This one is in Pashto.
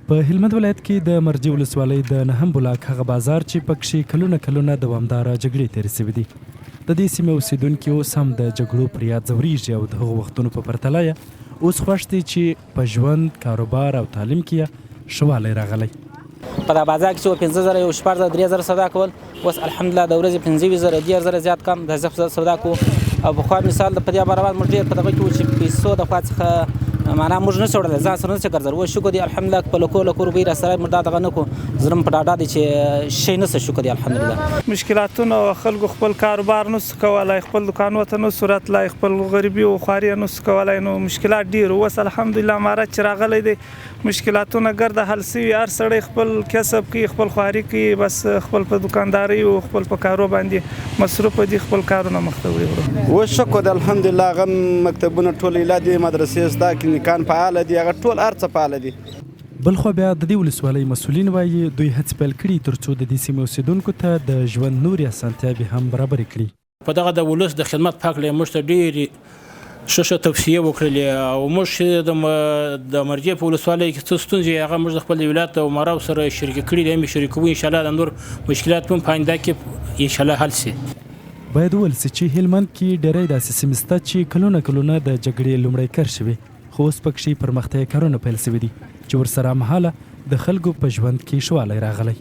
په هلمند ولایت کې د مرجې ولسوالۍ د نهم بلاک هغه بازار چې پکښې کلونه دوامداره جګړې تېرې سوي دي د دې سیمې اوسېدونکي اوس هم د جګړو پر یاد ځورېږي او د هغو وختونو په پرتله یې اوس خوښ دي چې په ژوند کاروبار او تعلیم کې یې ښه والی راغلی. په دا بازار کې چې 15,000 یو 14,000 سودا کول اوس الحمدلله د ورځې 15,000 10,000 زیات کم د سودا کوو او پخوا مثال د په دې برابر موږ ډېر په دغه کې وو چې پیسو د خوا څخه معنا موږ نه شو وړلی ځان سره نه شو ګرځول اوس شکر دی الحمدلله په لکو روپۍ راسره موږ دا دغه نه کړو زړه مو په ډاډه دی چې شی نشته شکر دی الحمدلله. مشکلاتونه خلکو خپل کاروبار نسو کولی خپل دکانو ته نسو راتلی خپل غریبي او خواري نسو کولی نو مشکلات ډېر اوس الحمدلله امارت چې راغلی دی مشکلاتونه ګرده حل سوي هر سړی خپل کسب کوي خپل خواري کوي بس خپل په دکانداري او خپل په کارو باندې مصروف دي خپل کارونه مخ ته وړي. اوس شکر دی الحمدلله هغه مکتبونه ټول ایله دي مدرسې زده کلینیکان فعاله دي هغه ټول هر څه فعاله دي. بلخوا بیا د دې ولسوالۍ مسؤلین وایي دوی هڅې پیل کړي تر څو د دې سیمې اوسېدونکو ته د ژوند نورې اسانتیاوې هم برابرې کړي. په دغه د ولس د خدمت په هکله موږ ته ډېرې ښه توصیې وکړلې او موږ د مرجې په ولسوالۍ کې څه ستونزې هغه موږ د خپل ولایت او امراو سره شریک کړي دي هم شریکوو انشاءالله د نور مشکلات هم په آینده کې انشاءالله حل شي. باید وویل سي چې هلمند کې ډېری داسې سیمې شته چې کلونه د جګړې لومړی کر شوي خو اوس پکښې پرمختیایي کارونه پیل سوي دي چې ورسره هممهاله د خلکو په ژوند کې ښه والی راغلی.